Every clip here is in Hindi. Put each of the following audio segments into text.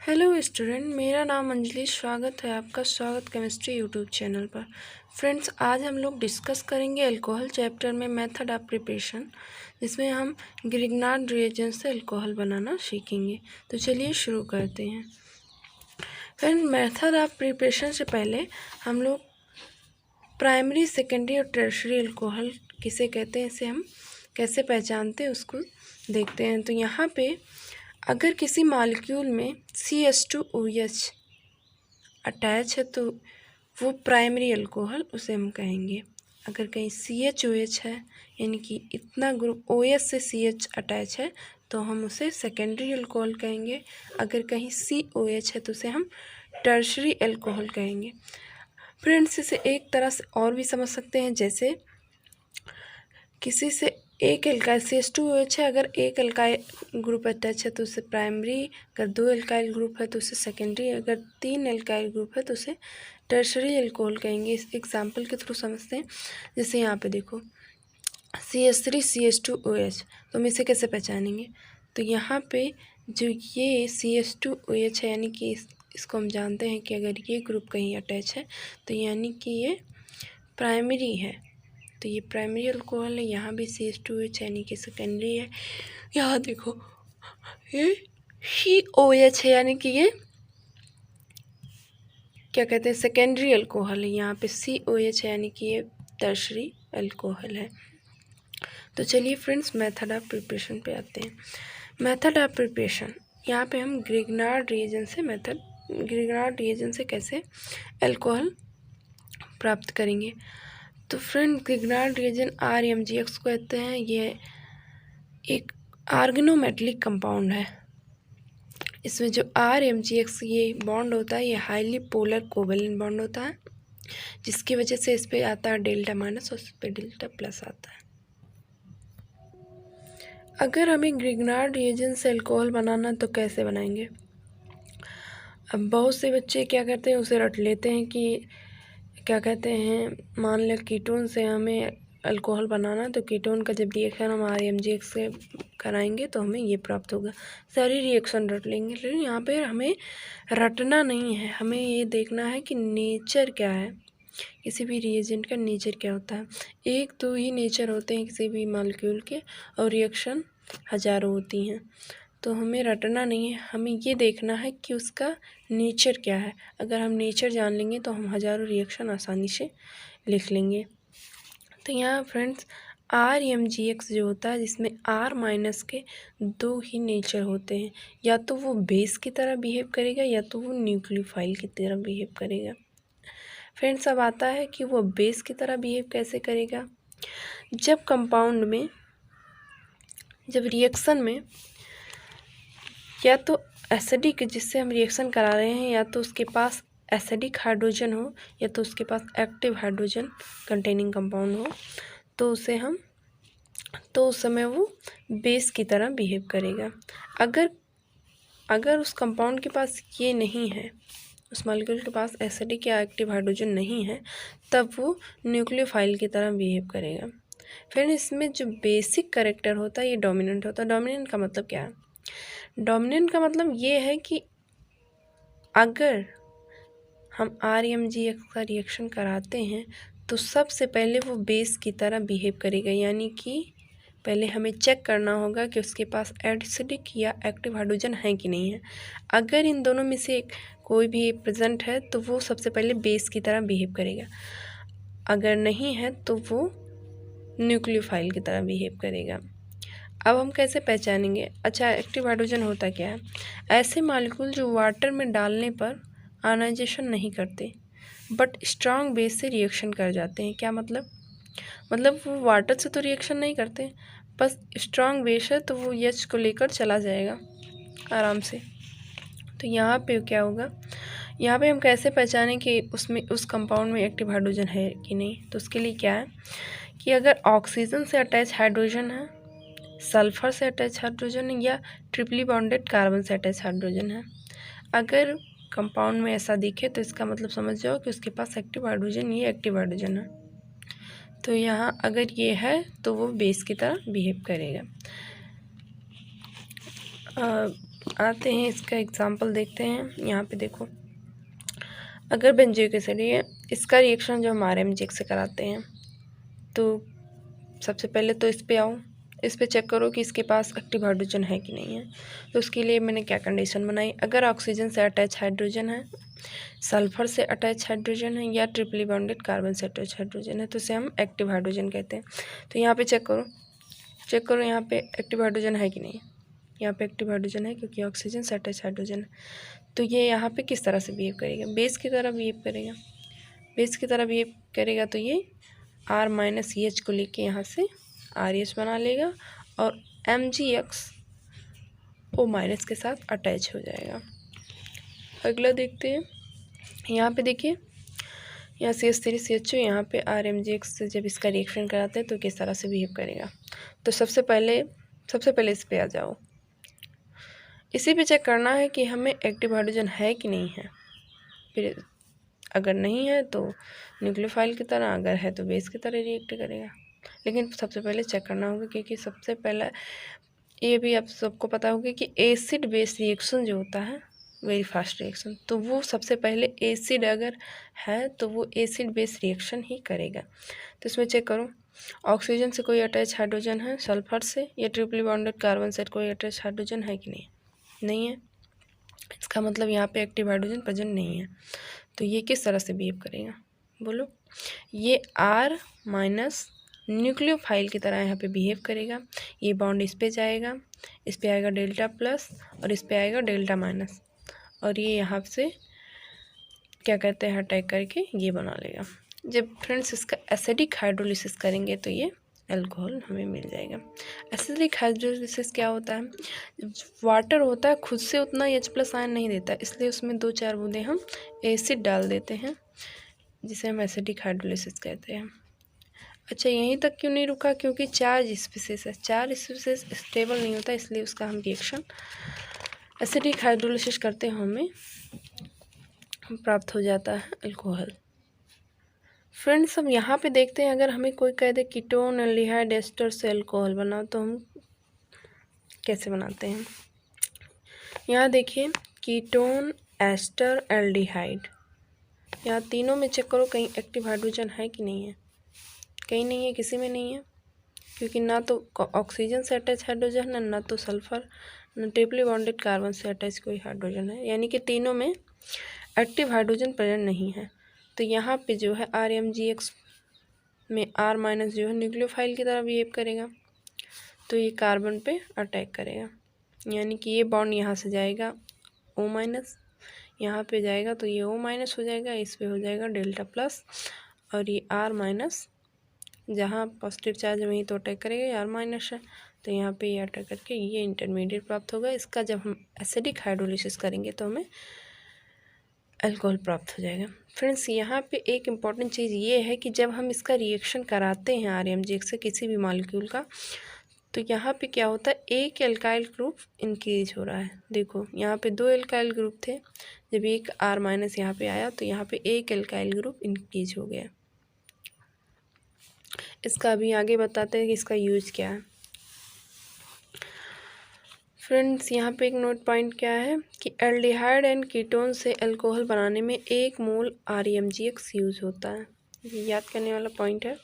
हेलो स्टूडेंट, मेरा नाम अंजलि। स्वागत है आपका स्वागत केमिस्ट्री यूट्यूब चैनल पर। फ्रेंड्स, आज हम लोग डिस्कस करेंगे अल्कोहल चैप्टर में मेथड ऑफ प्रिपरेशन, जिसमें हम ग्रिग्नार्ड रिएजेंट से अल्कोहल बनाना सीखेंगे। तो चलिए शुरू करते हैं। फ्रेंड, मेथड ऑफ प्रिपरेशन से पहले हम लोग प्राइमरी, सेकेंडरी और टर्शरी अल्कोहल किसे कहते हैं, इसे हम कैसे पहचानते हैं उसको देखते हैं। तो यहाँ पे अगर किसी मॉलिक्यूल में CH2OH अटैच है तो वो प्राइमरी अल्कोहल उसे हम कहेंगे। अगर कहीं CHOH है, यानी कि इतना ग्रुप OH से CH अटैच है, तो हम उसे सेकेंडरी अल्कोहल कहेंगे। अगर कहीं COH है तो उसे हम टर्शरी अल्कोहल कहेंगे। फ्रेंड्स, इसे एक तरह से और भी समझ सकते हैं, जैसे किसी से एक एल्काइल CH2OH है, अगर एक एल्काइल ग्रुप अटैच है तो उसे प्राइमरी, अगर दो एल्काइल ग्रुप है तो उसे सेकेंडरी, अगर तीन एल्काइल ग्रुप है तो उसे टर्शरी अल्कोहल कहेंगे। इस एग्जाम्पल के थ्रू समझते हैं। जैसे यहाँ पे देखो CH3 CH2OH, तो हम इसे कैसे पहचानेंगे? तो यहाँ पे जो ये CH2OH है, यानी कि इसको हम जानते हैं कि अगर ये ग्रुप कहीं अटैच है तो यानी कि ये प्राइमरी है, तो ये प्राइमरी अल्कोहल है। यहाँ भी CH2OH यानी कि सेकेंडरी है। यहाँ देखो ये COH है, यानी कि ये क्या कहते हैं, सेकेंडरी अल्कोहल है। यहाँ पे COH है, यानी कि ये टर्शरी अल्कोहल है। तो चलिए फ्रेंड्स, मेथड ऑफ प्रिपरेशन पे आते हैं। मेथड ऑफ प्रिपरेशन, यहाँ पे हम ग्रिग्नार्ड रिएजेंट से कैसे अल्कोहल प्राप्त करेंगे। तो फ्रेंड, ग्रिग्नार्ड रिएजेंट RMGX को कहते हैं। ये एक ऑर्गेनोमेटेलिक कंपाउंड है। इसमें जो RMGX ये बॉन्ड होता है, ये हाईली पोलर कोवेलेंट बॉन्ड होता है, जिसकी वजह से इस पे आता है डेल्टा माइनस और इस पे डेल्टा प्लस आता है। अगर हमें ग्रिग्नार्ड रिएजेंट से अल्कोहल बनाना तो कैसे बनाएंगे? अब बहुत से बच्चे क्या करते हैं, उसे रट लेते हैं कि क्या कहते हैं, मान लें कीटोन से हमें अल्कोहल बनाना, तो कीटोन का जब रिएक्शन हम RMGX से कराएंगे तो हमें ये प्राप्त होगा। सारी रिएक्शन रट लेंगे, लेकिन यहाँ पे हमें रटना नहीं है। हमें ये देखना है कि नेचर क्या है, किसी भी रिएजेंट का नेचर क्या होता है। एक दो ही नेचर होते हैं किसी भी मॉलिक्यूल के, और रिएक्शन हज़ारों होती हैं। तो हमें रटना नहीं है, हमें ये देखना है कि उसका नेचर क्या है। अगर हम नेचर जान लेंगे तो हम हज़ारों रिएक्शन आसानी से लिख लेंगे। तो यहाँ फ्रेंड्स, RMGX जो होता है, जिसमें R- के दो ही नेचर होते हैं, या तो वो बेस की तरह बिहेव करेगा या तो वो न्यूक्लियोफाइल की तरह बिहेव करेगा। फ्रेंड्स, अब आता है कि वो बेस की तरह बिहेव कैसे करेगा। जब कंपाउंड में, जब रिएक्शन में या तो एसिडिक जिससे हम रिएक्शन करा रहे हैं, या तो उसके पास एसिडिक हाइड्रोजन हो या तो उसके पास एक्टिव हाइड्रोजन कंटेनिंग कंपाउंड हो, तो उस समय वो बेस की तरह बिहेव करेगा। अगर उस कंपाउंड के पास ये नहीं है, उस मॉलिक्यूल के पास एसिडिक या एक्टिव हाइड्रोजन नहीं है, तब वो न्यूक्लियोफाइल की तरह बिहेव करेगा। फिर इसमें जो बेसिक कैरेक्टर होता है, ये डोमिनेंट होता है। डोमिनेंट का मतलब क्या है? डोमिनेंट का मतलब ये है कि अगर हम RMGX का रिएक्शन कराते हैं तो सबसे पहले वो बेस की तरह बिहेव करेगा, यानी कि पहले हमें चेक करना होगा कि उसके पास एसिडिक या एक्टिव हाइड्रोजन है कि नहीं है। अगर इन दोनों में से कोई भी प्रेजेंट है तो वो सबसे पहले बेस की तरह बिहेव करेगा, अगर नहीं है तो वो न्यूक्लियोफाइल की तरह बिहेव करेगा। अब हम कैसे पहचानेंगे? अच्छा, एक्टिव हाइड्रोजन होता क्या है? ऐसे मॉलिक्यूल जो वाटर में डालने पर आयनाइजेशन नहीं करते बट स्ट्रांग बेस से रिएक्शन कर जाते हैं। क्या मतलब वो वाटर से तो रिएक्शन नहीं करते, बस स्ट्रांग बेस है तो वो H को लेकर चला जाएगा आराम से। तो यहाँ पे क्या होगा, यहाँ पे हम कैसे पहचानें कि उसमें, उस कंपाउंड में एक्टिव हाइड्रोजन है कि नहीं? तो उसके लिए क्या है कि अगर ऑक्सीजन से अटैच हाइड्रोजन है, सल्फर से अटैच हाइड्रोजन है, या ट्रिपली बॉन्डेड कार्बन से अटैच हाइड्रोजन है, अगर कंपाउंड में ऐसा दिखे तो इसका मतलब समझ जाओ कि उसके पास एक्टिव हाइड्रोजन, ये एक्टिव हाइड्रोजन है। तो यहाँ अगर ये है तो वो बेस की तरह बिहेव करेगा। आते हैं इसका एग्जांपल देखते हैं। यहाँ पे देखो, अगर बेंजोइक एसिड है, इसका रिएक्शन जो हम RMGX से कराते हैं, तो सबसे पहले तो इस पे आओ, इस पे चेक करो कि इसके पास एक्टिव हाइड्रोजन है कि नहीं है। तो उसके लिए मैंने क्या कंडीशन बनाई, अगर ऑक्सीजन से अटैच हाइड्रोजन है, सल्फर से अटैच हाइड्रोजन है या ट्रिपली बॉन्डेड कार्बन से अटैच हाइड्रोजन है, तो इसे हम एक्टिव हाइड्रोजन कहते हैं। तो यहाँ पे चेक करो यहाँ पे एक्टिव हाइड्रोजन है कि नहीं। यहाँ पे एक्टिव हाइड्रोजन है क्योंकि ऑक्सीजन से अटैच हाइड्रोजन है। तो ये यहाँ पे किस तरह से बिहेव करेगा, बेस की तरह बिहेव करेगा। बेस की तरह बिहेव करेगा तो ये R-EH को लेके यहाँ से RH बना लेगा और MgX O- के साथ अटैच हो जाएगा। अगला देखते हैं, यहाँ पे देखिए, यहाँ CH3 CHO, यहाँ पे RMGX से जब इसका रिएक्शन कराते हैं तो किस तरह से बिहेव करेगा। तो सबसे पहले इस पे आ जाओ, इसी पे चेक करना है कि हमें एक्टिव हाइड्रोजन है कि नहीं है। फिर अगर नहीं है तो न्यूक्लियोफाइल की तरह, अगर है तो बेस की तरह रिएक्ट करेगा। लेकिन सबसे पहले चेक करना होगा, क्योंकि सबसे पहला ये भी आप सबको पता होगा कि एसिड बेस रिएक्शन जो होता है, वेरी फास्ट रिएक्शन, तो वो सबसे पहले एसिड अगर है तो वो एसिड बेस रिएक्शन ही करेगा। तो इसमें चेक करो, ऑक्सीजन से कोई अटैच हाइड्रोजन है, सल्फर से या ट्रिपली बॉन्डेड कार्बन से कोई अटैच हाइड्रोजन है कि नहीं है। इसका मतलब यहाँ पे एक्टिव हाइड्रोजन प्रेजेंट नहीं है। तो ये किस तरह से बिहेव करेगा, बोलो। ये R- न्यूक्लियोफाइल की तरह यहाँ पे बिहेव करेगा। ये बॉन्ड इस पे जाएगा, इस पे आएगा डेल्टा प्लस और इस पे आएगा डेल्टा माइनस, और ये यहाँ से क्या कहते हैं, अटैक करके ये बना लेगा। जब फ्रेंड्स इसका एसिडिक हाइड्रोलिसिस करेंगे तो ये अल्कोहल हमें मिल जाएगा। एसिडिक हाइड्रोलिसिस क्या होता है, वाटर होता है खुद से उतना H+ आयन नहीं देता, इसलिए उसमें 2-4 बूंदे हम एसिड डाल देते हैं, जिसे हम एसिडिक हाइड्रोलिसिस कहते हैं। अच्छा, यहीं तक क्यों नहीं रुका, क्योंकि 4 स्पीसीज है, 4 स्पीसीज स्टेबल नहीं होता, इसलिए उसका हम रिएक्शन एसिडिक हाइड्रोलिसिस करते हैं, हमें प्राप्त हो जाता है अल्कोहल। फ्रेंड्स, हम यहाँ पे देखते हैं, अगर हमें कोई कह दे कीटोन एल्डिहाइड एस्टर से अल्कोहल बनाओ, तो हम कैसे बनाते हैं। यहाँ देखिए, कीटोन एस्टर एल्डिहाइड, यहाँ तीनों में चेक करो कहीं एक्टिव हाइड्रोजन है कि नहीं है। कहीं नहीं है, किसी में नहीं है, क्योंकि ना तो ऑक्सीजन से अटैच हाइड्रोजन है, ना तो सल्फर, ना ट्रिपली बॉन्डेड कार्बन से अटैच कोई हाइड्रोजन है, यानी कि तीनों में एक्टिव हाइड्रोजन प्रेजेंट नहीं है। तो यहाँ पे जो है RMGX में R- जो है न्यूक्लियोफाइल की तरह बिहेव करेगा, तो ये कार्बन पे अटैक करेगा, यानी कि ये बॉन्ड यहाँ से जाएगा O-, यहाँ पे जाएगा तो ये O- हो जाएगा, इस पे हो जाएगा डेल्टा प्लस, और ये R-, जहाँ पॉजिटिव चार्ज है वहीं तो अटैक करेगा, ये R- है, तो यहाँ पे ये अटैक करके ये इंटरमीडिएट प्राप्त होगा। इसका जब हम एसिडिक हाइड्रोलिसिस करेंगे तो हमें अल्कोहल प्राप्त हो जाएगा। फ्रेंड्स, यहाँ पे एक इम्पॉर्टेंट चीज़ ये है कि जब हम इसका रिएक्शन कराते हैं RMGX से किसी भी मॉलिक्यूल का, तो यहाँ पे क्या होता है, एक एल्काइल ग्रुप इंक्रीज हो रहा है। देखो, यहाँ पे 2 एल्काइल ग्रुप थे, जब एक R- यहाँ पे आया तो यहाँ पे एक एल्काइल ग्रुप इंक्रीज हो गया। इसका अभी आगे बताते हैं कि इसका यूज क्या है। फ्रेंड्स, यहाँ पे एक नोट पॉइंट क्या है कि एल्डिहाइड एंड कीटोन से अल्कोहल बनाने में 1 मोल RMGX यूज होता है, ये याद करने वाला पॉइंट है।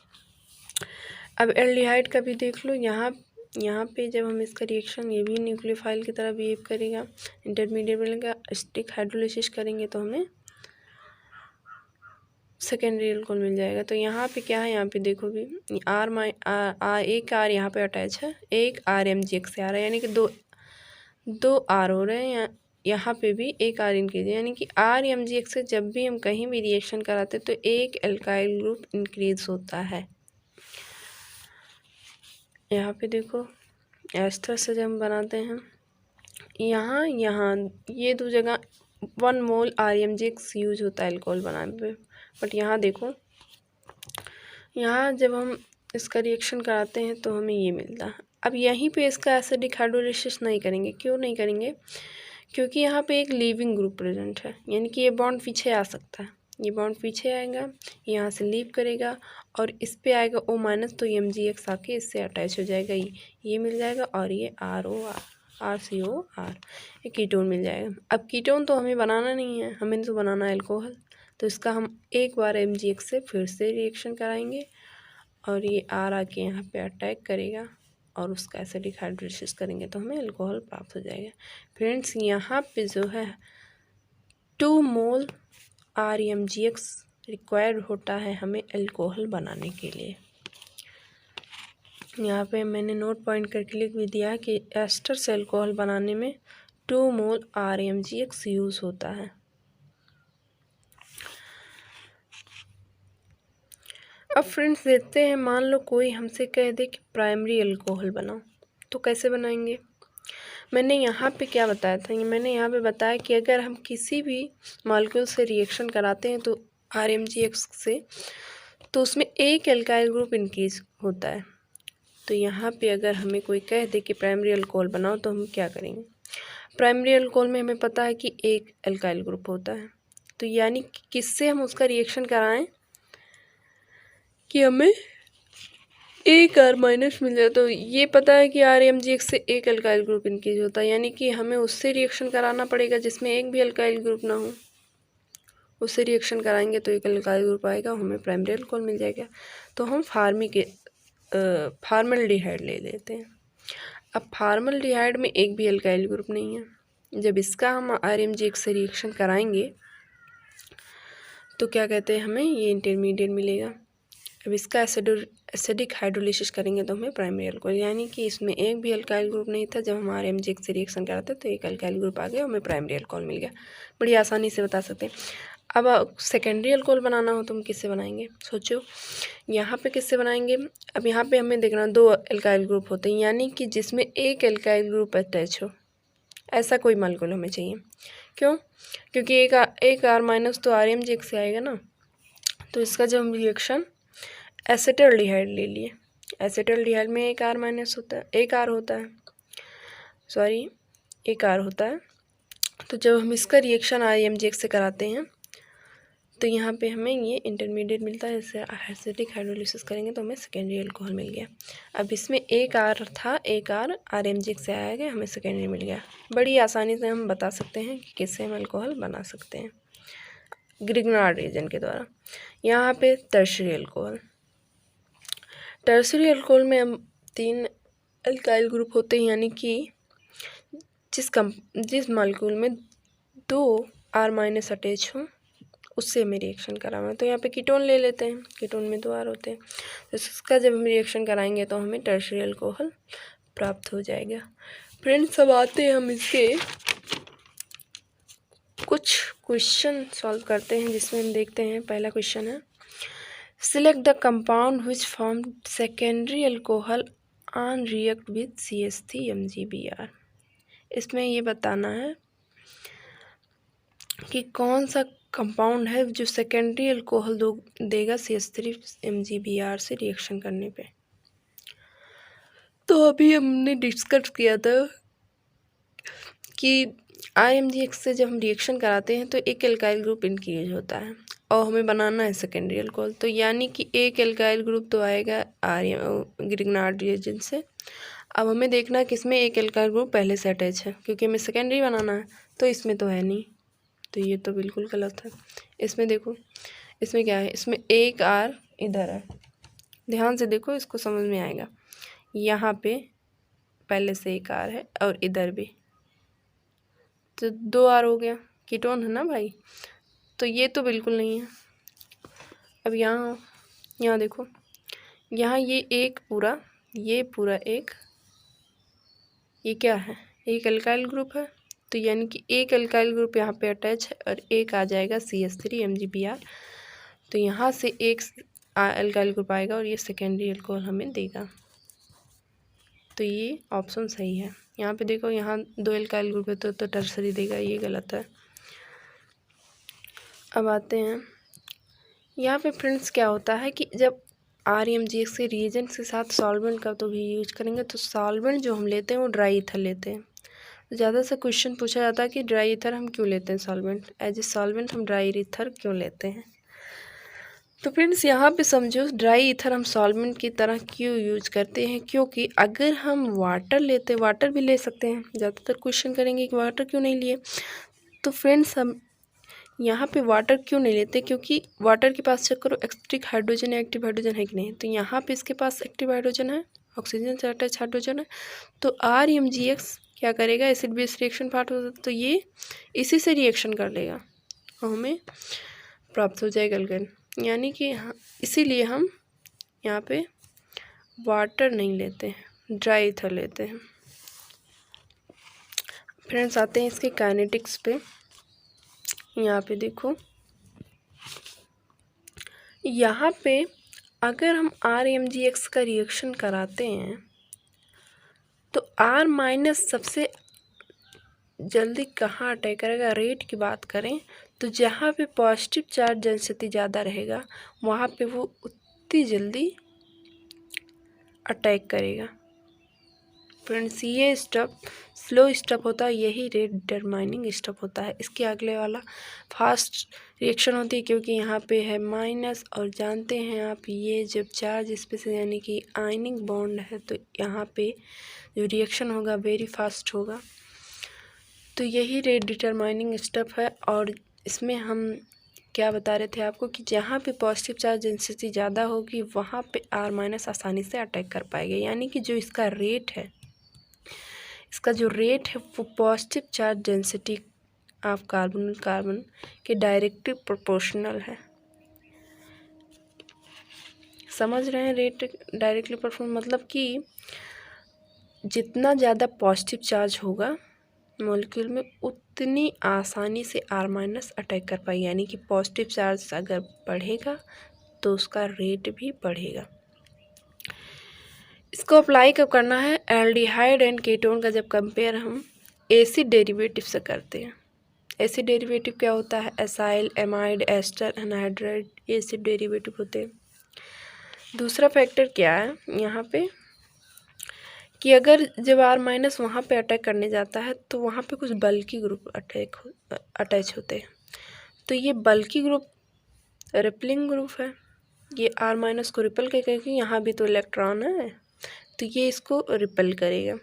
अब एल्डिहाइड का भी देख लो, यहाँ पे जब हम इसका रिएक्शन, ये भी न्यूक्लियोफाइल की तरह बिहेव करेगा, इंटरमीडिएट बनेगा, एसिडिक हाइड्रोलिसिस करेंगे तो हमें सेकेंडरी अल्कोहल मिल जाएगा। तो यहाँ पे क्या है, यहाँ पे देखो भी एक R यहाँ पे अटैच है, एक RMGX से आ रहा है, यानी कि दो R हो रहे हैं। यहाँ पे भी एक R इंक्रीज है, यानी कि RMGX से जब भी हम कहीं भी रिएक्शन कराते तो एक एल्काइल ग्रुप इंक्रीज होता है। यहाँ पे देखो, एस्टर से जब हम बनाते हैं, यहाँ ये 2 जगह 1 मोल RMGX यूज होता है अल्कोहल बनाने पे, बट यहाँ देखो, यहाँ जब हम इसका रिएक्शन कराते हैं तो हमें ये मिलता है। अब यहीं पे इसका एसिडिक हाइड्रोलिसिस नहीं करेंगे, क्यों नहीं करेंगे, क्योंकि यहाँ पे एक लीविंग ग्रुप प्रेजेंट है, यानी कि ये बॉन्ड पीछे आ सकता है, ये बॉन्ड पीछे आएगा, यहाँ से लीव करेगा और इस पे आएगा O-, तो MgX आके इससे अटैच हो जाएगा, ये मिल जाएगा और ये ROR RCOR, ये कीटोन मिल जाएगा। अब कीटोन तो हमें बनाना नहीं है, हमें तो बनाना है अल्कोहल, तो इसका हम एक बार MgX से फिर से रिएक्शन कराएंगे और ये R आके यहाँ पे अटैक करेगा और उसका एसिडिक हाइड्रोलिसिस करेंगे तो हमें अल्कोहल प्राप्त हो जाएगा। फ्रेंड्स यहाँ पे जो है 2 मोल RmGX रिक्वायर्ड होता है हमें अल्कोहल बनाने के लिए। यहाँ पे मैंने नोट पॉइंट करके लिख भी दिया कि एस्टर से अल्कोहल बनाने में 2 मोल RmGX यूज़ होता है। अब फ्रेंड्स देखते हैं, मान लो कोई हमसे कह दे कि प्राइमरी अल्कोहल बनाओ, तो कैसे बनाएंगे। मैंने यहाँ पे क्या बताया था, मैंने यहाँ पे बताया कि अगर हम किसी भी मॉलिक्यूल से रिएक्शन कराते हैं तो RmGX से, तो उसमें एक एल्काइल ग्रुप इंक्रीज होता है। तो यहाँ पे अगर हमें कोई कह दे कि प्राइमरी अल्कोहल बनाओ तो हम क्या करेंगे। प्राइमरी अल्कोहल में हमें पता है कि एक एल्काइल ग्रुप होता है, तो यानी किससे हम उसका रिएक्शन कराएं कि हमें एक R माइनस मिल जाए। तो ये पता है कि RmGX से एक अल्काइल ग्रुप इंक्रीज होता है, यानी कि हमें उससे रिएक्शन कराना पड़ेगा जिसमें एक भी अल्काइल ग्रुप ना हो। उससे रिएक्शन कराएंगे तो एक अल्काइल ग्रुप आएगा, हमें प्राइमरी अल्कोहल मिल जाएगा। तो हम फार्मल्डिहाइड ले लेते हैं। अब फार्मल्डिहाइड में एक भी अल्काइल ग्रुप नहीं है। जब इसका हम RmGX से रिएक्शन कराएंगे तो क्या कहते हैं, हमें ये इंटरमीडिएट मिलेगा। अब इसका एसिडिक हाइड्रोलिसिस करेंगे तो हमें प्राइमरी अल्कोहल, यानी कि इसमें एक भी अल्काइल ग्रुप नहीं था। जब हम RmGX से रिएक्शन कराते तो एक अल्काइल ग्रुप आ गया, हमें प्राइमरी अल्कोहल मिल गया। बड़ी आसानी से बता सकते हैं। अब सेकेंडरी अल्कोहल बनाना हो तो हम किससे बनाएंगे, सोचो यहाँ पे किससे बनाएंगे। अब यहाँ पे हमें देखना 2 अल्काइल ग्रुप होते हैं, यानी कि जिसमें एक अल्काइल ग्रुप अटैच हो, ऐसा कोई मॉलिक्यूल हमें चाहिए। क्यों, क्योंकि एक R माइनस तो RmGX से आएगा ना। तो इसका जब हम रिएक्शन एसिटल्डिहाइड ले लिए, एसिटल्डिहाइड में एक R माइनस होता है, एक R होता है, सॉरी एक R होता है। तो जब हम इसका रिएक्शन RmGX से कराते हैं तो यहाँ पे हमें ये इंटरमीडिएट मिलता है। इससे एसिडिक हाइड्रोलिसिस करेंगे तो हमें सेकेंडरी अल्कोहल मिल गया। अब इसमें एक R था, एक R RmGX से आया गया, हमें सेकेंडरी मिल गया। बड़ी आसानी से हम बता सकते हैं कि किससे हम अल्कोहल बना सकते हैं, ग्रिग्नार्ड रीजन के द्वारा। यहाँ पे टर्शरी अल्कोहल, टर्शरी अल्कोहल में हम 3 अल्काइल ग्रुप होते हैं, यानी कि जिस मॉलिक्यूल में 2 R माइनस अटैच हों उससे हमें रिएक्शन कराना है। तो यहाँ पे कीटोन ले लेते हैं, कीटोन में 2 R होते हैं। तो इसका जब हम रिएक्शन कराएंगे तो हमें टर्शरी अल्कोहल प्राप्त हो जाएगा। फ्रेंड्स अब आते हैं, हम इसके कुछ क्वेश्चन सॉल्व करते हैं, जिसमें हम देखते हैं पहला क्वेश्चन है, select the compound which form secondary alcohol on react with CH3MgBr। इसमें ये बताना है कि कौन सा कंपाउंड है जो सेकेंडरी अल्कोहल देगा CH3MgBr से रिएक्शन करने पे। तो अभी हमने डिस्कस किया था कि RmGX से जब हम रिएक्शन कराते हैं तो एक एल्काइल ग्रुप इंक्रीज होता है और हमें बनाना है सेकेंडरी अल्कोहल। तो यानी कि एक एल्काइल ग्रुप तो आएगा ग्रिग्नार्ड रिएजन से। अब हमें देखना है किसमें एक एल्काइल ग्रुप पहले से अटैच है, क्योंकि हमें सेकेंडरी बनाना है। तो इसमें तो है नहीं, तो ये तो बिल्कुल गलत है। इसमें देखो, इसमें क्या है, इसमें एक R इधर है, ध्यान से देखो, इसको समझ में आएगा। यहाँ पे पहले से एक R है और इधर भी, तो 2 R हो गया, कीटोन है ना भाई। तो ये तो बिल्कुल नहीं है। अब यहाँ देखो, यहाँ ये एक पूरा, ये पूरा एक, ये क्या है, एक अल्काइल ग्रुप है। तो यानी कि एक अल्काइल ग्रुप यहाँ पे अटैच है और एक आ जाएगा CH3MgBr। तो यहाँ से एक अल्काइल ग्रुप आएगा और ये सेकेंडरी अल्कोहल हमें देगा। तो ये ऑप्शन सही है। यहाँ पे देखो, यहाँ 2 अल्काइल ग्रुप है तो टर्सरी देगा, ये गलत है। अब आते हैं यहाँ पे फ्रेंड्स, क्या होता है कि जब RmGX से रिएजेंट के साथ सॉल्वेंट का तो भी यूज करेंगे, तो सॉल्वेंट जो हम लेते हैं वो ड्राई ईथर लेते हैं। ज़्यादा सा क्वेश्चन पूछा जाता है कि ड्राई ईथर हम क्यों लेते हैं, सॉल्वेंट एज ए सॉल्वेंट हम ड्राई ईथर क्यों लेते हैं। तो फ्रेंड्स यहाँ पे समझो ड्राई ईथर हम सॉल्वेंट की तरह क्यों यूज करते हैं, क्योंकि अगर हम वाटर लेते, वाटर भी ले सकते हैं, ज़्यादातर क्वेश्चन करेंगे कि वाटर क्यों नहीं लिए। तो फ्रेंड्स हम यहाँ पे वाटर क्यों नहीं लेते, क्योंकि वाटर के पास चेक करो एक्टिव हाइड्रोजन है, एक्टिव हाइड्रोजन है कि नहीं। तो यहाँ पे इसके पास एक्टिव हाइड्रोजन है, ऑक्सीजन से अटैच हाइड्रोजन है। तो RMgX क्या करेगा, एसिड बेस रिएक्शन पार्ट होता है, तो ये इसी से रिएक्शन कर लेगा और हमें प्राप्त हो जाएगा एल्केन। यानी कि इसीलिए हम यहाँ पे वाटर नहीं लेते हैं, ड्राई ईथर लेते हैं। फ्रेंड्स आते हैं इसके काइनेटिक्स पे। यहाँ पे देखो, यहाँ पे अगर हम RMgX का रिएक्शन कराते हैं तो R- सबसे जल्दी कहाँ अटैक करेगा, रेट की बात करें तो जहाँ पे पॉजिटिव चार्ज डेंसिटी ज़्यादा रहेगा वहाँ पे वो उतनी जल्दी अटैक करेगा। फ्रेंड्स ये स्टेप स्लो स्टेप होता है, यही रेट डिटरमाइनिंग स्टेप होता है। इसके अगले वाला फास्ट रिएक्शन होती है, क्योंकि यहाँ पे है माइनस और जानते हैं आप ये जब चार्ज स्पेसिस यानी कि आयनिक बॉन्ड है तो यहाँ पे जो रिएक्शन होगा वेरी फास्ट होगा। तो यही रेट डिटरमाइनिंग स्टेप है। और इसमें हम क्या बता रहे थे आपको कि जहाँ पे पॉजिटिव चार्ज डेंसिटी ज़्यादा होगी वहाँ पे R- आसानी से अटैक कर पाएगा। यानी कि जो इसका रेट है, इसका जो रेट है वो positive charge density of carbon के डायरेक्टली प्रोपोर्शनल है। समझ रहे हैं, रेट डायरेक्टली प्रोपोर्शनल मतलब कि जितना ज़्यादा पॉजिटिव चार्ज होगा मॉलिक्यूल में उतनी आसानी से R- अटैक कर पाएगी। यानी कि पॉजिटिव चार्ज अगर बढ़ेगा तो उसका रेट भी बढ़ेगा। इसको अप्लाई कब करना है, एल्डिहाइड एंड कीटोन का जब कंपेयर हम एसिड डेरिवेटिव से करते हैं। एसिड डेरिवेटिव क्या होता है, एसाइल, एमाइड, एस्टर, एनहाइड्राइड, ये एसिड डेरिवेटिव होते हैं। दूसरा फैक्टर क्या है यहाँ पे कि अगर जब R- वहाँ पे अटैक करने जाता है तो वहाँ पे कुछ बल्की ग्रुप अटैच होते हैं। तो ये बल्की ग्रुप रिपलिंग ग्रुप है, ये R- को रिपल करेगा क्योंकि यहाँ भी तो इलेक्ट्रॉन है तो ये इसको रिपल करेगा।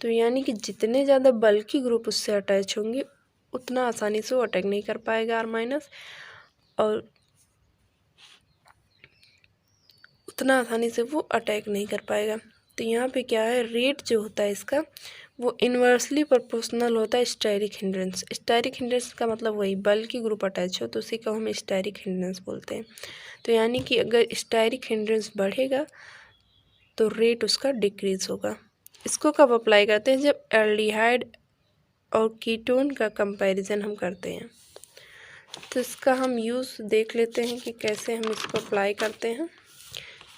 तो यानी कि जितने ज़्यादा बल्की ग्रुप उससे अटैच होंगे उतना आसानी से वो अटैक नहीं कर पाएगा R- और उतना आसानी से वो अटैक नहीं कर पाएगा। तो यहाँ पे क्या है, रेट जो होता है इसका वो इन्वर्सली प्रोपोर्शनल होता है स्टेरिक हिंड्रेंस। स्टेरिक हिंड्रेंस का मतलब वही बल्की ग्रुप अटैच हो तो उसी को हम स्टेरिक हिंड्रेंस बोलते हैं। तो यानी कि अगर स्टेरिक हिंड्रेंस बढ़ेगा तो रेट उसका डिक्रीज होगा। इसको कब अप्लाई करते हैं, जब एल्डिहाइड और कीटोन का कंपैरिजन हम करते हैं। तो इसका हम यूज़ देख लेते हैं कि कैसे हम इसको अप्लाई करते हैं।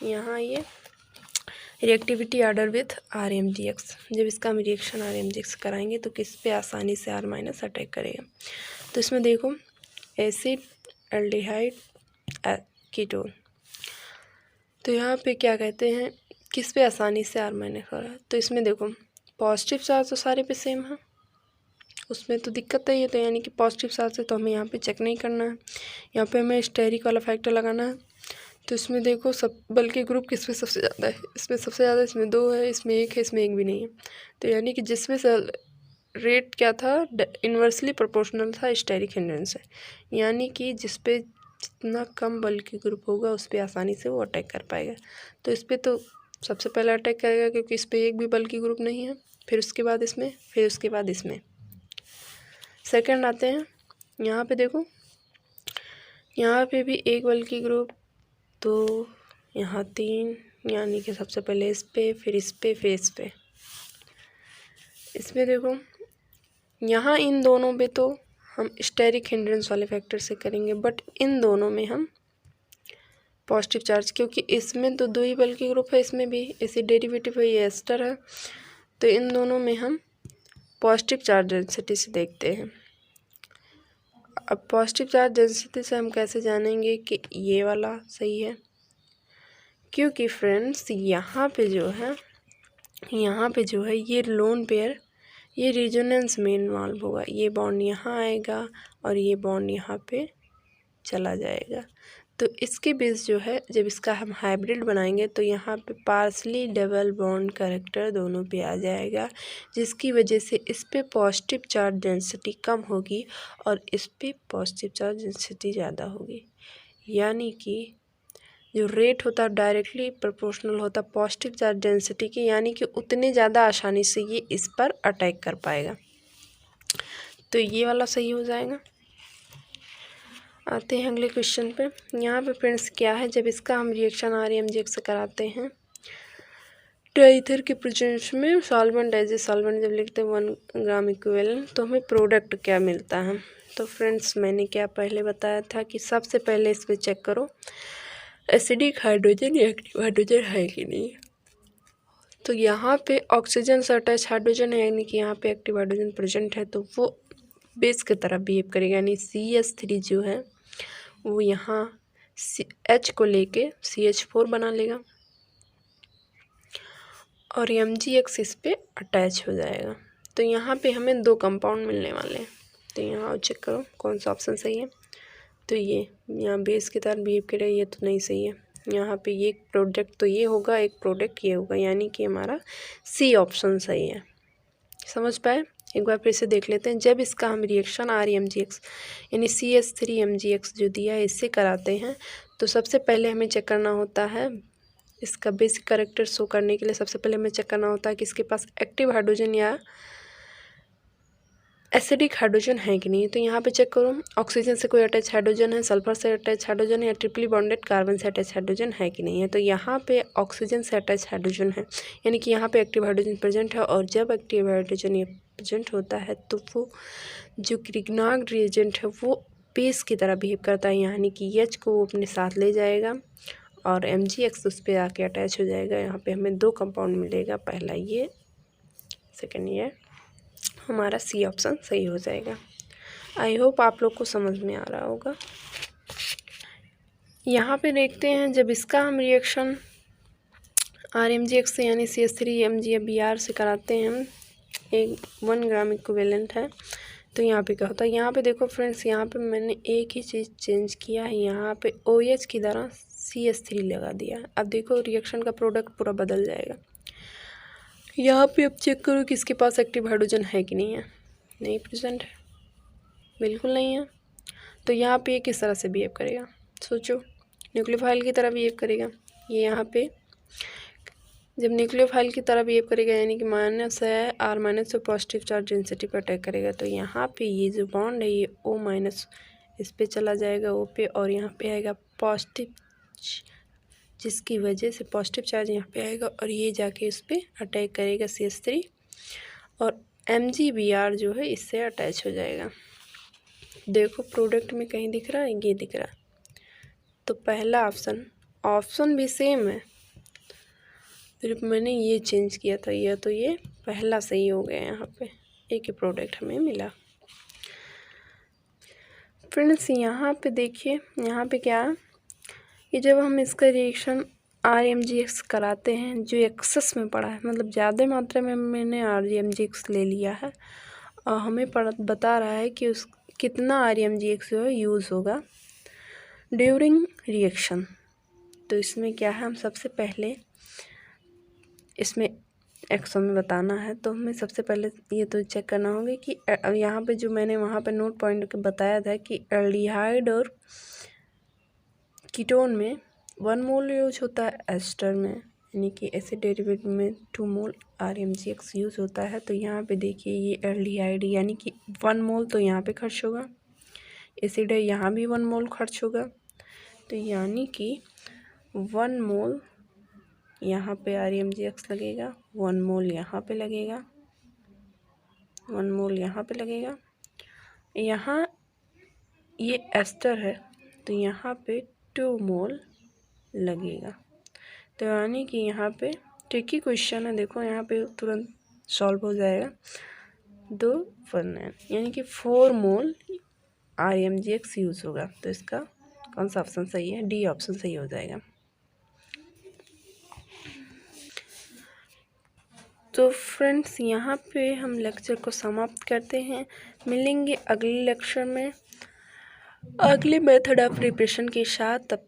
यहाँ ये रिएक्टिविटी ऑर्डर विथ RMgX, जब इसका हम रिएक्शन RMgX कराएंगे तो किस पे आसानी से R- अटैक करेगा। तो इसमें देखो एसिड, एल्डिहाइड, कीटोन, तो यहाँ पे क्या कहते हैं किस पे आसानी से R- हो रहा है। तो इसमें देखो पॉजिटिव चार्ज तो सारे पे सेम है, उसमें तो दिक्कत है ये, तो यानी कि पॉजिटिव चार्ज से तो हमें यहाँ पे चेक नहीं करना है, यहाँ पे हमें स्टेरिक वाला फैक्टर लगाना है। तो इसमें देखो सब बल्कि ग्रुप किस में सबसे ज़्यादा है, इसमें सबसे ज़्यादा, इसमें 2 है, इसमें 1 है, इसमें 1 भी नहीं है। तो यानी कि जिसमें से रेट क्या था, इन्वर्सली प्रोपोर्शनल था स्टेरिक हिंड्रेंस से। यानी कि जिस पे जितना कम बल्कि ग्रुप होगा उस पर आसानी से वो अटैक कर पाएगा। तो इस पर तो सबसे पहले अटैक करेगा क्योंकि इस पर एक भी बल्कि ग्रुप नहीं है, फिर उसके बाद इसमें, फिर उसके बाद इसमें। सेकंड आते हैं, यहाँ पे देखो यहाँ पे भी एक बल्कि ग्रुप, तो यहाँ 3, यानी कि सबसे पहले इस पे, फिर इस पे, फिर इस पे। इसमें देखो यहाँ इन दोनों पे तो हम स्टेरिक हिंड्रेंस वाले फैक्टर से करेंगे, बट इन दोनों में हम पॉजिटिव चार्ज, क्योंकि इसमें तो 2 ही बल्कि ग्रुप है, इसमें भी एसिड डेरिवेटिव है, ये एस्टर है, तो इन दोनों में हम पॉजिटिव चार्ज डेंसिटी से देखते हैं। अब पॉजिटिव चार्ज डेंसिटी से हम कैसे जानेंगे कि ये वाला सही है, क्योंकि फ्रेंड्स यहाँ पे जो है ये लोन पेयर, ये रेजोनेंस में इन्वॉल्व होगा, ये बॉन्ड यहाँ आएगा और ये बॉन्ड यहाँ पे चला जाएगा। तो इसके बेस जो है जब इसका हम हाइब्रिड बनाएंगे तो यहाँ पे पार्सली डबल बॉन्ड कैरेक्टर दोनों पे आ जाएगा, जिसकी वजह से इस पे पॉजिटिव चार्ज डेंसिटी कम होगी और इस पे पॉजिटिव चार्ज डेंसिटी ज़्यादा होगी। यानी कि जो रेट होता है डायरेक्टली प्रोपोर्शनल होता पॉजिटिव चार्ज डेंसिटी की, यानी कि उतने ज़्यादा आसानी से ये इस पर अटैक कर पाएगा। तो ये वाला सही हो जाएगा। आते हैं अगले क्वेश्चन पे। यहाँ पे फ्रेंड्स क्या है, जब इसका हम रिएक्शन RMGX से कराते हैं ट्राईथर के प्रेजेंस में सॉल्वेंट एज ए सॉल्वेंट जब लिखते हैं 1 ग्राम इक्विवेलेंट, तो हमें प्रोडक्ट क्या मिलता है। तो फ्रेंड्स मैंने क्या पहले बताया था कि सबसे पहले इस पर चेक करो एसिडिक हाइड्रोजन या एक्टिव हाइड्रोजन है कि नहीं। तो यहाँ पे ऑक्सीजन से अटैच हाइड्रोजन है, यानी कि यहाँ पे एक्टिव हाइड्रोजन प्रेजेंट है, तो वो बेस की तरह बिहेव करेगा। यानी CH3 जो है वो यहाँ H को लेके CH4 बना लेगा और MgX इस पे अटैच हो जाएगा। तो यहाँ पे हमें 2 कंपाउंड मिलने वाले हैं। तो यहाँ चेक करो कौन सा ऑप्शन सही है। तो ये यहाँ बेस की तरह बिहेव करेगा, ये तो नहीं सही है। यहाँ पे ये प्रोडक्ट तो ये होगा, एक प्रोडक्ट ये होगा, यानी कि हमारा C ऑप्शन सही है। समझ पाए? एक बार फिर से देख लेते हैं। जब इसका हम रिएक्शन RMGX यानी CH3MgX जो दिया है इससे कराते हैं, तो सबसे पहले हमें चेक करना होता है इसका बेसिक कैरेक्टर शो करने के लिए सबसे पहले हमें चेक करना होता है कि इसके पास एक्टिव हाइड्रोजन या एसिडिक हाइड्रोजन है कि नहीं। तो यहाँ पे चेक करो ऑक्सीजन से कोई अटैच हाइड्रोजन है, सल्फर से अटैच हाइड्रोजन है या ट्रिपली बॉन्डेड कार्बन से अटैच हाइड्रोजन है कि नहीं है। तो यहाँ पे ऑक्सीजन से अटैच हाइड्रोजन है, यानी कि यहाँ पे एक्टिव हाइड्रोजन प्रेजेंट है। और जब एक्टिव हाइड्रोजन ये प्रेजेंट होता है तो वो जो क्रिग्नाग रिएजेंट है वो बेस की तरह बिहेव करता है, यानी कि H को वो अपने साथ ले जाएगा और MgX उस पर आके अटैच हो जाएगा। यहाँ पे हमें 2 कंपाउंड मिलेगा, पहला ये, सेकेंड ये। हमारा C ऑप्शन सही हो जाएगा। आई होप आप लोग को समझ में आ रहा होगा। यहाँ पे देखते हैं जब इसका हम रिएक्शन RMGX से यानी CH3MgBr से कराते हैं हम, 1 ग्राम इक्विवेलेंट है। तो यहाँ पे क्या होता है, यहाँ पे देखो फ्रेंड्स, यहाँ पे मैंने एक ही चीज़ चेंज किया है, यहाँ पे OH की तरह CH3 लगा दिया। अब देखो रिएक्शन का प्रोडक्ट पूरा बदल जाएगा। यहाँ पे अब चेक करो कि इसके पास एक्टिव हाइड्रोजन है कि नहीं है। नहीं प्रेजेंट है, बिल्कुल नहीं है। तो यहाँ पे ये किस तरह से बिहेव करेगा, सोचो, न्यूक्लियोफाइल की तरह बिहेव करेगा। ये यहाँ पे जब न्यूक्लियोफाइल की तरह बिहेव करेगा, यानी कि माइनस है R- तो पॉजिटिव चार्ज डेंसिटी पर अटैक करेगा। तो यहाँ पे ये जो बॉन्ड है ये O- इस पे चला जाएगा O पे, और यहाँ पे आएगा पॉजिटिव, जिसकी वजह से पॉजिटिव चार्ज यहाँ पे आएगा और ये जाके इस पर अटैक करेगा CH3, और MgBr जो है इससे अटैच हो जाएगा। देखो प्रोडक्ट में कहीं दिख रहा है, ये दिख रहा है। तो पहला ऑप्शन भी सेम है, सिर्फ मैंने ये चेंज किया था, यह तो ये पहला सही हो गया। यहाँ पे एक ही प्रोडक्ट हमें मिला। फ्रेंड्स यहाँ पे देखिए, यहाँ पे क्या है कि जब हम इसका रिएक्शन RMGX कराते हैं जो एक्सेस में पड़ा है, मतलब ज़्यादा मात्रा में मैंने RMGX ले लिया है और हमें बता रहा है कि उस कितना RMGX जो है यूज़ होगा ड्यूरिंग रिएक्शन। तो इसमें क्या है, हम सबसे पहले इसमें एक्शन में बताना है, तो हमें सबसे पहले ये तो चेक करना होगा कि यहाँ पे जो मैंने वहाँ पे नोट पॉइंट बताया था कि एल्डिहाइड और कीटोन में 1 मोल यूज होता है, एस्टर में यानी कि एसिड डेरिवेटिव में 2 मोल RMGX यूज होता है। तो यहाँ पे देखिए ये एल्डिहाइड यानी कि 1 मोल तो यहाँ पे खर्च होगा, एसिड है यहाँ भी 1 मोल खर्च होगा। तो यानी कि 1 मोल यहाँ पे RMGX लगेगा, 1 मोल यहाँ पे लगेगा, 1 मोल यहाँ पे लगेगा। यहाँ ये एस्टर है तो यहाँ पे 2 मोल लगेगा। तो यानी कि यहाँ पे ट्रिकी क्वेश्चन है, देखो यहाँ पे तुरंत सॉल्व हो जाएगा। 2 1 यानी कि 4 मोल RMGX यूज़ होगा। तो इसका कौन सा ऑप्शन सही है, D ऑप्शन सही हो जाएगा। तो फ्रेंड्स यहाँ पे हम लेक्चर को समाप्त करते हैं। मिलेंगे अगले लेक्चर में अगले मेथड ऑफ प्रिपरेशन के साथ। तब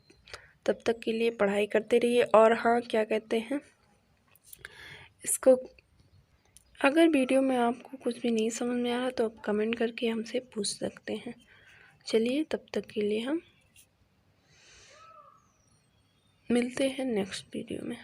तब तक के लिए पढ़ाई करते रहिए। और हाँ, क्या कहते हैं, इसको अगर वीडियो में आपको कुछ भी नहीं समझ में आ रहा तो आप कमेंट करके हमसे पूछ सकते हैं। चलिए, तब तक के लिए हम मिलते हैं नेक्स्ट वीडियो में।